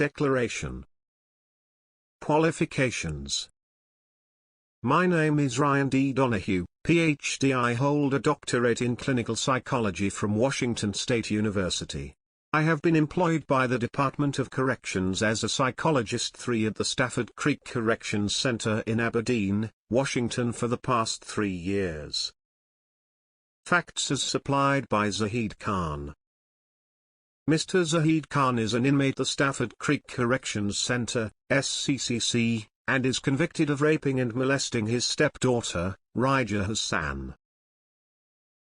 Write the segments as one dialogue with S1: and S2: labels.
S1: Declaration. Qualifications. My name is Ryan D. Donahue, Ph.D. I hold a doctorate in clinical psychology from Washington State University. I have been employed by the Department of Corrections as a Psychologist 3 at the Stafford Creek Corrections Center in Aberdeen, Washington for the past 3 years. Facts as supplied by Zahid Khan. Mr. Zahid Khan is an inmate at the Stafford Creek Corrections Center, SCCC, and is convicted of raping and molesting his stepdaughter, Raja Hassan.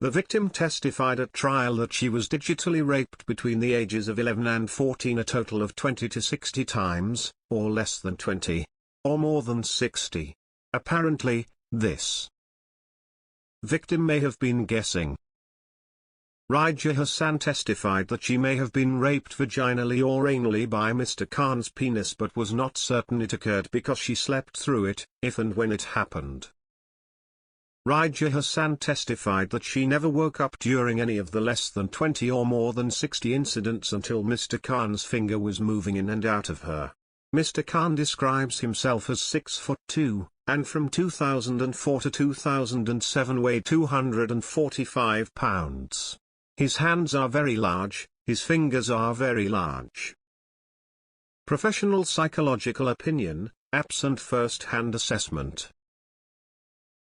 S1: The victim testified at trial that she was digitally raped between the ages of 11 and 14 a total of 20 to 60 times, or less than 20, or more than 60. Apparently, this victim may have been guessing. Raja Hassan testified that she may have been raped vaginally or anally by Mr. Khan's penis but was not certain it occurred because she slept through it, if and when it happened. Raja Hassan testified that she never woke up during any of the less than 20 or more than 60 incidents until Mr. Khan's finger was moving in and out of her. Mr. Khan describes himself as 6'2", and from 2004 to 2007 weighed 245 pounds. His hands are very large, his fingers are very large. Professional psychological opinion, absent first-hand assessment.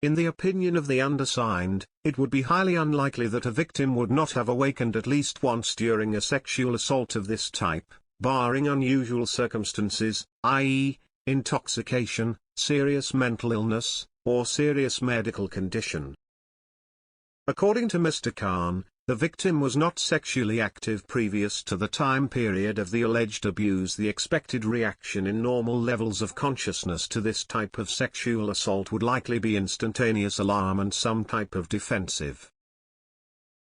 S1: In the opinion of the undersigned, it would be highly unlikely that a victim would not have awakened at least once during a sexual assault of this type, barring unusual circumstances, i.e., intoxication, serious mental illness, or serious medical condition. According to Mr. Khan, the victim was not sexually active previous to the time period of the alleged abuse. The expected reaction in normal levels of consciousness to this type of sexual assault would likely be instantaneous alarm and some type of defensive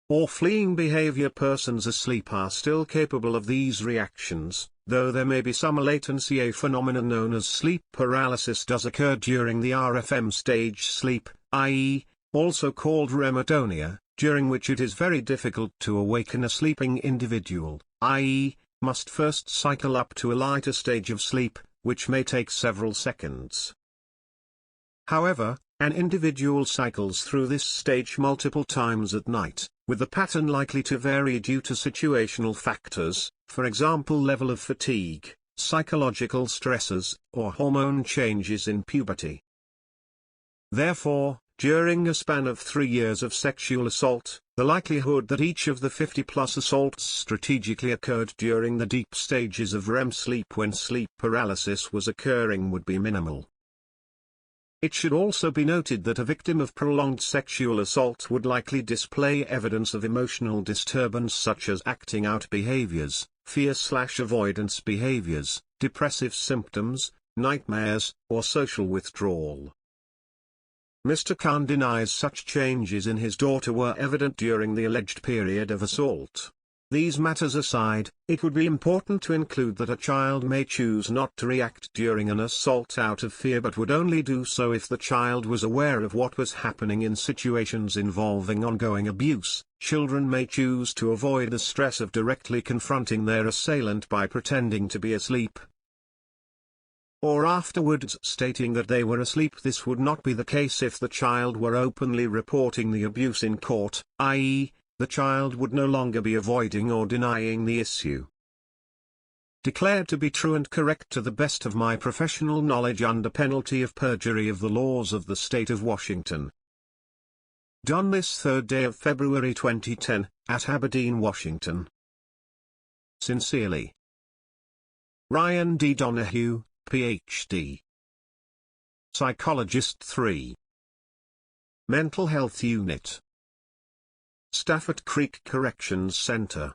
S1: or fleeing behavior. Persons asleep are still capable of these reactions, though there may be some latency. A phenomenon known as sleep paralysis does occur during the RFM stage sleep, i.e., also called remotonia, during which it is very difficult to awaken a sleeping individual, i.e., must first cycle up to a lighter stage of sleep, which may take several seconds. However, an individual cycles through this stage multiple times at night, with the pattern likely to vary due to situational factors, for example level of fatigue, psychological stresses, or hormone changes in puberty. Therefore, during a span of 3 years of sexual assault, the likelihood that each of the 50-plus assaults strategically occurred during the deep stages of REM sleep when sleep paralysis was occurring would be minimal. It should also be noted that a victim of prolonged sexual assault would likely display evidence of emotional disturbance such as acting out behaviors, fear/avoidance behaviors, depressive symptoms, nightmares, or social withdrawal. Mr. Khan denies such changes in his daughter were evident during the alleged period of assault. These matters aside, it would be important to include that a child may choose not to react during an assault out of fear but would only do so if the child was aware of what was happening. In situations involving ongoing abuse, children may choose to avoid the stress of directly confronting their assailant by pretending to be asleep, or afterwards stating that they were asleep. This would not be the case if the child were openly reporting the abuse in court, i.e., the child would no longer be avoiding or denying the issue. Declared to be true and correct to the best of my professional knowledge under penalty of perjury of the laws of the state of Washington. Done this 3rd day of February 2010, at Aberdeen, Washington. Sincerely, Ryan D. Donahue, Ph.D. Psychologist 3. Mental Health Unit. Stafford Creek Corrections Center.